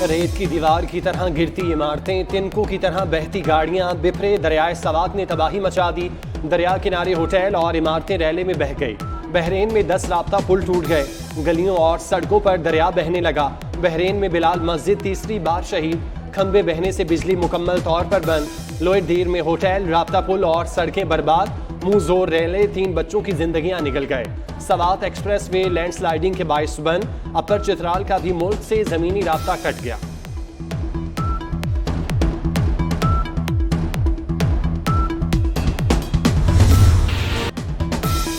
रेत की दीवार की तरह गिरती इमारतें, तिनकों की तरह बहती गाड़ियां, बिफरे दरियाए सवात ने तबाही मचा दी। दरिया किनारे होटल और इमारतें रैले में बह गई। बहरीन में 10 राब्ता पुल टूट गए। गलियों और सड़कों पर दरिया बहने लगा। बहरीन में बिलाल मस्जिद तीसरी बार शहीद। खंबे बहने से बिजली मुकम्मल तौर पर बंद। लोए दीर में होटल, राब्ता पुल और सड़कें बर्बाद। मुंह जोर रेले, 3 बच्चों की जिंदगियां निकल गए। सवात एक्सप्रेस वे लैंडस्लाइडिंग के बाइस बंद। अपर चित्राल का भी मुल्क से जमीनी राब्ता कट गया।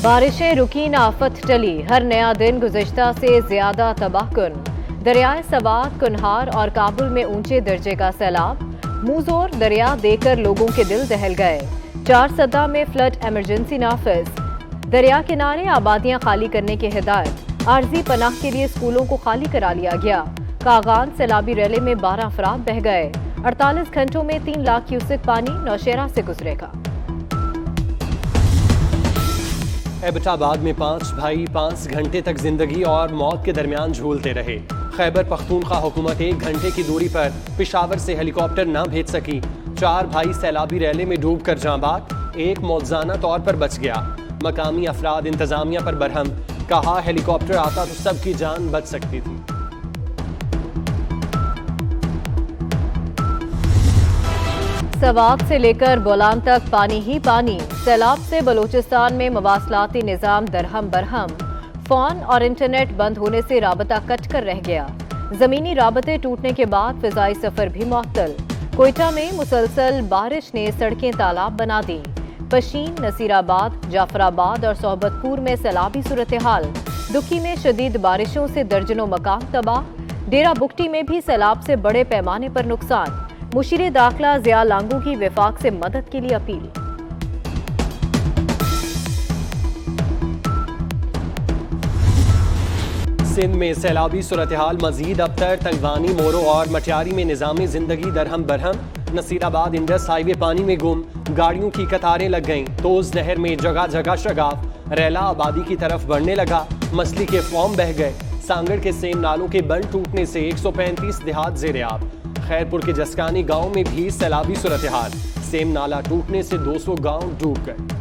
बारिशें रुकी न आफत टली, हर नया दिन गुज़िश्ता से ज्यादा तबाहकुन। दरियाए सवात, कुन्हार और काबुल में ऊंचे दर्जे का सैलाब। मुंहजोर दरिया देखकर लोगों के दिल दहल गए। 4 सदा में फ्लड एमरजेंसी नाफिज। दरिया किनारे आबादियां खाली करने की हिदायत। आर्जी पनाह के लिए स्कूलों को खाली करा लिया गया। कागान सैलाबी रैले में 12 अफराद बह गए। 48 घंटों में 3 लाख क्यूसेक पानी नौशेरा से गुजरेगा। एबटाबाद में 5 भाई 5 घंटे तक जिंदगी और मौत के दरमियान झूलते रहे। खैबर पख्तूनख्वा हुकूमत 1 घंटे की दूरी पर पेशावर से हेलीकॉप्टर न भेज सकी। 4 भाई सैलाबी रैले में डूब कर जाँ बाग, 1 मौजूदा तौर पर बच गया। मकामी अफराद इंतजामिया पर बरहम, कहा हेलीकॉप्टर आता तो सबकी जान बच सकती थी। सवात से लेकर बोलान तक पानी ही पानी। सैलाब से बलूचिस्तान में मवासलाती निज़ाम दरहम बरहम। फोन और इंटरनेट बंद होने से राबता कट कर रह गया। जमीनी राबते टूटने के बाद फिजाई सफर भी मुअत्तल। कोयटा में मुसलसल बारिश ने सड़कें तालाब बना दी। पशीन, नसीराबाद, जाफराबाद और सोहबतपुर में सैलाबी सूरत हाल। दुखी में शदीद बारिशों से दर्जनों मकान तबाह। डेरा बुगटी में भी सैलाब से बड़े पैमाने पर नुकसान। मुशीर दाखिला जिया लांगू की विफाक से मदद के लिए अपील। सिंध में सैलाबी सूरत हाल मजीद अबतर। तंगवानी, मोरो और मटियारी में निज़ामी जिंदगी दरहम बरहम। नसीराबाद इंडस हाईवे पानी में गुम, गाड़ियों की कतारें लग गईं। तोज नहर में जगह जगह शगाफ। रैला आबादी की तरफ बढ़ने लगा। मछली के फॉर्म बह गए। सांगड़ के सेम नालों के बंद टूटने से 135 देहात जेर आब। खैरपुर के जसकानी गांव में भी सैलाबी सूरत हाल। सेम नाला टूटने से 200 गांव डूब गए।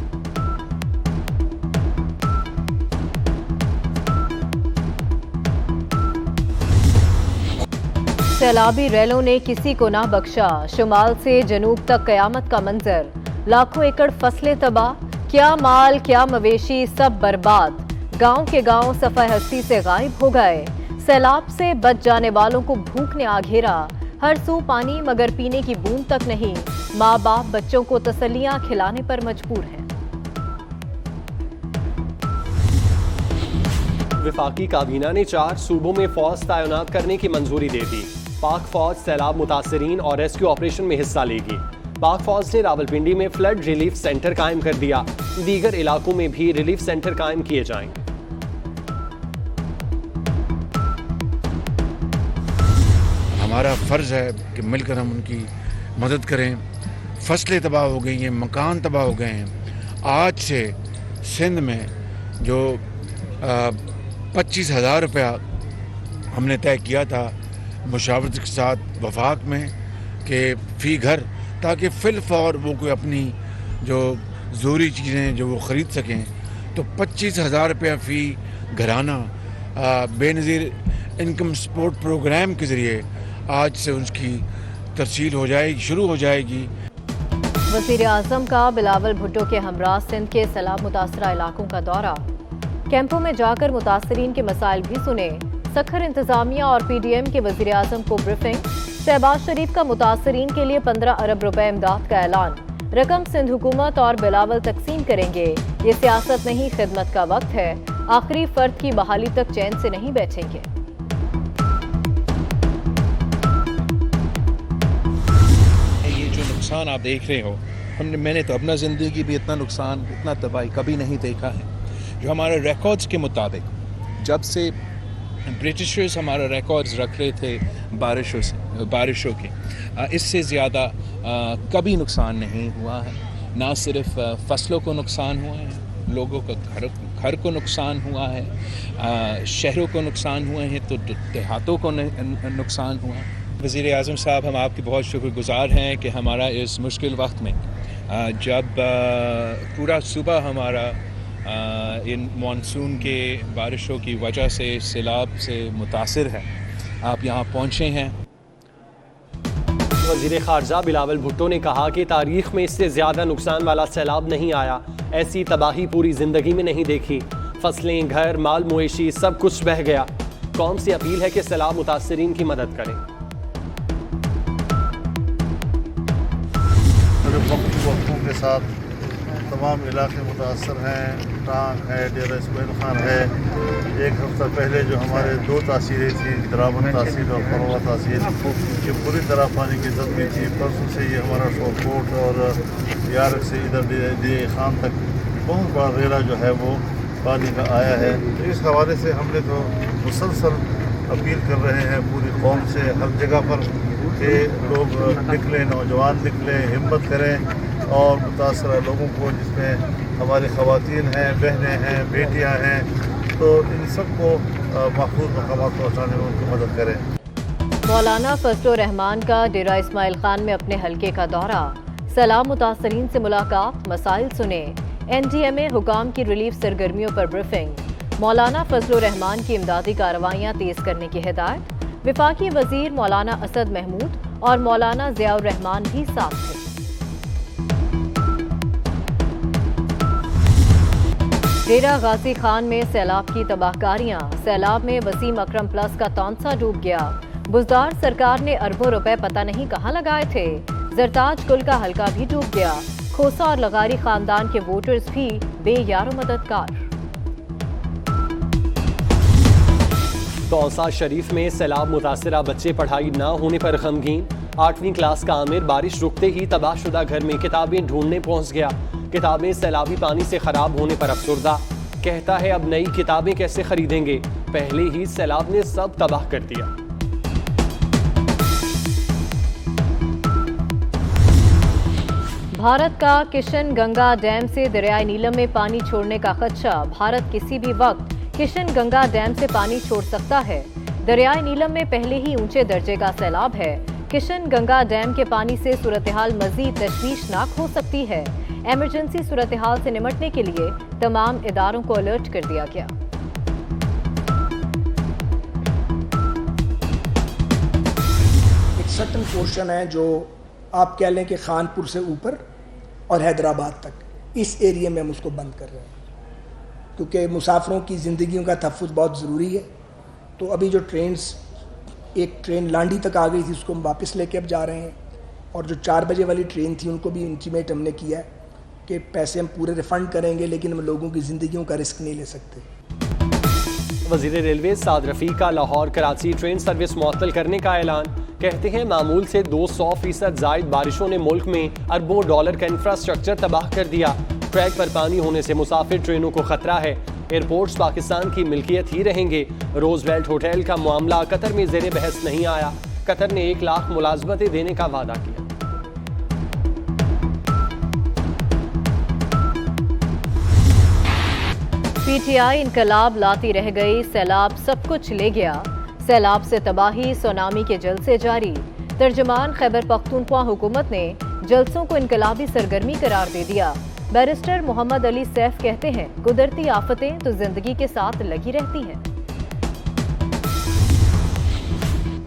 सैलाबी रैलों ने किसी को ना बख्शा। शुमाल से जनूब तक कयामत का मंजर। लाखों एकड़ फसलें तबाह। क्या माल क्या मवेशी सब बर्बाद। गांव के गांव सफाई हस्ती से गायब हो गए। सैलाब से बच जाने वालों को भूख ने आ घेरा। हर सू पानी मगर पीने की बूंद तक नहीं। माँ बाप बच्चों को तसल्लियां खिलाने पर मजबूर हैं। विफाकी काबीना ने 4 सूबों में फौज तैनात करने की मंजूरी दे दी। पाक फौज सैलाब मुतासरीन और रेस्क्यू ऑपरेशन में हिस्सा लेगी। पाक फौज ने रावलपिंडी में फ्लड रिलीफ सेंटर कायम कर दिया। दीगर इलाकों में भी रिलीफ सेंटर कायम किए जाएंगे। हमारा फ़र्ज़ है कि मिलकर हम उनकी मदद करें। फसलें तबाह हो गई हैं, मकान तबाह हो गए हैं। आज से सिंध में जो 25,000 रुपया हमने तय किया था मुशावरत के साथ वफाक में कि फ़ी घर, ताकि फ़िलफ़ौर वो कोई अपनी जो ज़रूरी चीज़ें जो वो ख़रीद सकें, तो 25,000 रुपया फ़ी घराना बेनज़ीर इनकम सपोर्ट प्रोग्राम के ज़रिए आज से उसकी तरसील हो जाएगी, शुरू हो जाएगी। वज़ीर आज़म का बिलावल भुट्टो के हमरा सिंध के सैलाब मुतासरा इलाकों का दौरा। कैंपों में जाकर मुतासरीन के मसाइल भी सुने। सखर इंतजामिया और PDM के वज़ीर आज़म को ब्रीफिंग। शहबाज शरीफ का मुतासरीन के लिए 15 अरब रुपए इमदाद का ऐलान। रकम सिंध हुकूमत और बिलावल तकसीम करेंगे। ये सियासत नहीं, खिदमत का वक्त है। आखिरी फर्द की बहाली तक चैन से नहीं बैठेंगे। ये जो नुकसान आप देख रहे हो, मैंने तो अपना ज़िंदगी भी इतना नुकसान, इतना तबाही कभी नहीं देखा है। जो हमारे रिकॉर्ड्स के मुताबिक, जब से ब्रिटिशर्स हमारा रिकॉर्ड्स रख रहे थे बारिशों के, इससे ज़्यादा कभी नुकसान नहीं हुआ है। ना सिर्फ फसलों को नुकसान हुआ है, लोगों का घर को नुकसान हुआ है, शहरों को नुकसान हुए हैं, तो देहातों को नुकसान हुआ है। वज़ीर आज़म साहब, हम आपके बहुत शुक्रगुज़ार हैं कि हमारा इस मुश्किल वक्त में जब पूरा सूबा हमारा इन मानसून के बारिशों की वजह से सैलाब से मुतासिर है, आप यहाँ पहुँचे हैं। वज़ीर ख़ारजा बिलावल भुट्टो ने कहा कि तारीख़ में इससे ज़्यादा नुकसान वाला सैलाब नहीं आया, ऐसी तबाही पूरी ज़िंदगी में नहीं देखी। फसलें, घर, माल मवेशी सब कुछ बह गया। कौम से अपील है कि सैलाब मुतासरीन की मदद करें। वक्फों के साथ तमाम इलाके मुतासर हैं। टांग है, डेरा इस्माइल खान है। एक हफ्ता पहले जो हमारे 2 तहसीलें थी, द्रावन तहसील और फरोवा तहसील, ये पूरी तरह पानी की जद में थी। परसों से ये हमारा शोरकोट और यारक से इधर दिए खान तक बहुत बड़ा रेला जो है वो पानी का आया है। तो इस हवाले से हमने तो मुसलसल अपील कर रहे हैं पूरी कौम से, हर जगह पर कि लोग निकलें, नौजवान निकलें, हिम्मत करें और मुतासरा लोगों को, जिसमें हमारी ख़वातीन हैं, बहनें हैं, बेटियां हैं, तो इन सबको महफूज मकामात पहुँचाने में उनकी मदद करें। मौलाना फजलुर रहमान का डेरा इस्माइल खान में अपने हलके का दौरा, सैलाब मुतासरीन से मुलाकात, मसाइल सुने। NDMA हुकाम की रिलीफ सरगर्मियों पर ब्रीफिंग। मौलाना फजलुर रहमान की इमदादी कार्रवाइयाँ तेज करने की हिदायत। विफाकी वजीर मौलाना असद महमूद और मौलाना ज़ियाउर रहमान भी साथ थे। डेरा गाजी खान में सैलाब की तबाहकारियां। सैलाब में वसीम अकरम प्लस का तौंसा डूब गया। बुजदार सरकार ने अरबों रुपए पता नहीं कहां लगाए थे। जरताज कुल का हल्का भी डूब गया। खोसा और लगारी खानदान के वोटर्स भी बेयारो मददगार। तौसा शरीफ में सैलाब मुतासरा बच्चे पढ़ाई न होने पर गमगीन। 8वीं क्लास का आमिर बारिश रुकते ही तबाहशुदा घर में किताबें ढूंढने पहुंच गया। किताबें सैलाबी पानी से खराब होने पर अफसुर्दा, कहता है अब नई किताबें कैसे खरीदेंगे, पहले ही सैलाब ने सब तबाह कर दिया। भारत का किशन गंगा डैम से दरियाए नीलम में पानी छोड़ने का खदशा। भारत किसी भी वक्त किशन गंगा डैम से पानी छोड़ सकता है। दरियाए नीलम में पहले ही ऊंचे दर्जे का सैलाब है। किशन गंगा डैम के पानी से सूरत-ए-हाल मजीद तशवीशनाक हो सकती है। इमरजेंसी सूरत-ए-हाल से निपटने के लिए तमाम इदारों को अलर्ट कर दिया गया। एक सर्टन पोर्शन है जो आप कह लें कि खानपुर से ऊपर और हैदराबाद तक, इस एरिया में हम उसको बंद कर रहे हैं क्योंकि मुसाफिरों की ज़िंदगियों का तहफ़्फ़ुज़ बहुत ज़रूरी है। तो अभी जो एक ट्रेन लांडी तक आ गई थी उसको हम वापस लेके अब जा रहे हैं, और जो 4 बजे वाली ट्रेन थी उनको भी इंटीमेट हमने किया है कि पैसे हम पूरे रिफ़ंड करेंगे, लेकिन हम लोगों की ज़िंदगियों का रिस्क नहीं ले सकते। वज़ीर रेलवे साद रफ़ीक का लाहौर कराची ट्रेन सर्विस मुअत्तल करने का ऐलान। कहते हैं मामूल से 200% ज़ायद बारिशों ने मुल्क में अरबों डॉलर का इंफ्रास्ट्रक्चर तबाह कर दिया। ट्रैक पर पानी होने से मुसाफिर ट्रेनों को खतरा है। एयरपोर्ट्स पाकिस्तान की मिल्कियत ही रहेंगे। रोजवेल्ट होटल का मामला कतर में ज़ेरे बहस नहीं आया। कतर ने 1 लाख मुलाजमतें देने का वादा किया। PTI इनकलाब लाती रह गई, सैलाब सब कुछ ले गया। सैलाब से तबाही, सुनामी के जलसे जारी। तर्जमान खैबर पख्तूनख्वा हुकूमत ने जलसों को इनकलाबी सरगर्मी करार दे दिया। बैरिस्टर मोहम्मद अली सैफ कहते हैं कुदरती आफतें तो जिंदगी के साथ लगी रहती हैं।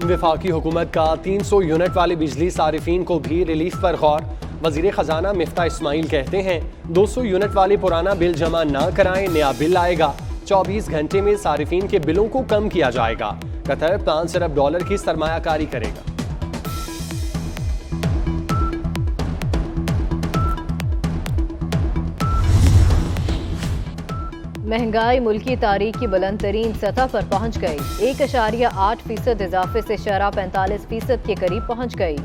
वफाकी हुकूमत का 300 यूनिट वाले बिजली सारिफीन को भी रिलीफ पर गौर। वजीर खजाना मिफ्ता इस्माइल कहते हैं 200 यूनिट वाले पुराना बिल जमा न कराएं, नया बिल आएगा। 24 घंटे में सारिफीन के बिलों को कम किया जाएगा। कतर 5 अरब डॉलर की सरमायाकारी करेगा। महंगाई मुल्की तारीख की बुलंद तरीन सतह पर पहुंच गई। 1.8% इजाफे से शरह 45% के करीब पहुंच गई।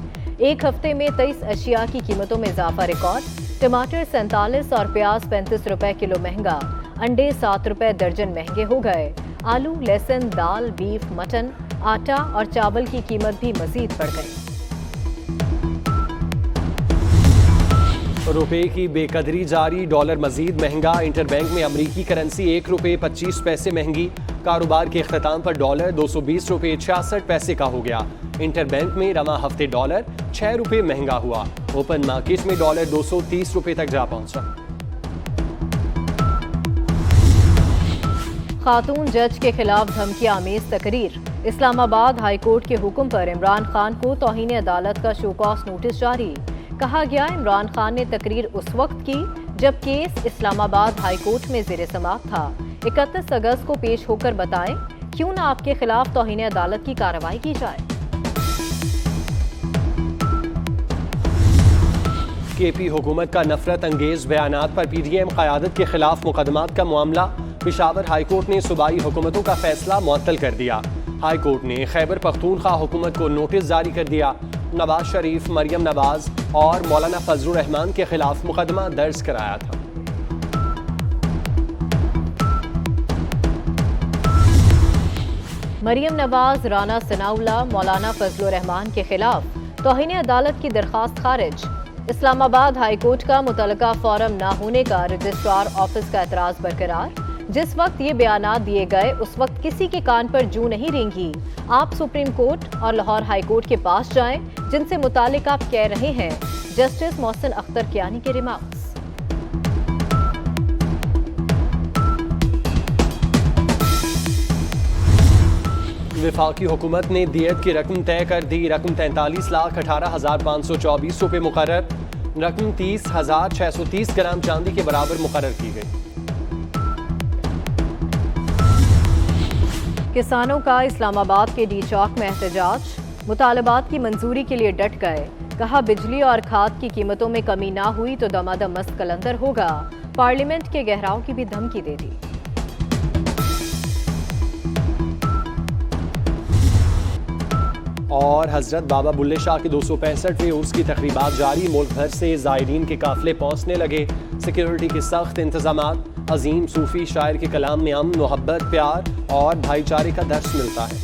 एक हफ्ते में 23 अशिया की कीमतों में इजाफा रिकॉर्ड। टमाटर 47 और प्याज 35 रुपए किलो महंगा। अंडे 7 रुपए दर्जन महंगे हो गए। आलू, लहसुन, दाल, बीफ, मटन, आटा और चावल की कीमत भी मजीद बढ़ गई। रुपए की बेकदरी जारी, डॉलर मजीद महंगा। इंटरबैंक में अमरीकी करेंसी 1 रुपए 25 पैसे महंगी। कारोबार के इख्तिताम पर डॉलर 220 रुपये 66 पैसे का हो गया। इंटरबैंक में रवा हफ्ते डॉलर 6 रुपये महंगा हुआ। ओपन मार्केट में डॉलर 230 रुपये तक जा पहुंचा। खातून जज के खिलाफ धमकी आमेज तकरीर। इस्लामाबाद हाई कोर्ट के हुक्म पर इमरान खान को तौहीन अदालत का शो कॉज नोटिस जारी। कहा गया इमरान खान ने तकरीर उस वक्त की जब केस इस्लामाबाद हाई कोर्ट में ज़ेर समाअत था। 31 अगस्त को पेश होकर बताएं क्यों न आपके खिलाफ तौहीन अदालत की कार्रवाई की जाए। केपी हुकूमत का नफरत अंगेज बयानात पर PDM क़यादत के खिलाफ मुकदमात का मामला। पेशावर हाई कोर्ट ने सूबाई हुकूमतों का फैसला मुअत्तल कर दिया। हाई कोर्ट ने खैबर पख्तूनख्वा हुकूमत को नोटिस जारी कर दिया। नवाज शरीफ, मरियम नवाज और मौलाना फजलुर रहमान के खिलाफ मुकदमा दर्ज कराया था। मरियम नवाज, राना सनाउल्लाह, मौलाना फजलुर रहमान के खिलाफ तौहीन अदालत की दरखास्त खारिज। इस्लामाबाद हाई कोर्ट का मुतलका फोरम न होने का रजिस्ट्रार ऑफिस का एतराज बरकरार। जिस वक्त ये बयानात दिए गए उस वक्त किसी के कान पर जूं नहीं रेंगी। आप सुप्रीम कोर्ट और लाहौर हाई कोर्ट के पास जाएं जिनसे मुतालिक आप कह रहे हैं। जस्टिस मोहसिन अख्तर कियानी के रिमार्क्स। वफाकी हुकूमत ने दियत की रकम तय कर दी। रकम 43,18,524 रुपये मुकर्रर। रकम 30,630 ग्राम चांदी के बराबर मुकर्रर की गई। किसानों का इस्लामाबाद के डी चौक में एहतजाज। मुतालबात की मंजूरी के लिए डट गए। कहा बिजली और खाद की कीमतों में कमी ना हुई तो दमादम मस्त कलंदर होगा। पार्लियामेंट के गहराव की भी धमकी दे दी। और हजरत बाबा बुल्ले शाह के 265वें उर्स की तकरीबात जारी। मुल्क भर से ज़ायरीन के काफिले पहुंचने लगे। सिक्योरिटी के सख्त इंतजामात। अजीम सूफी शायर के कलाम में अमन, मोहब्बत, प्यार और भाईचारे का दर्स मिलता है।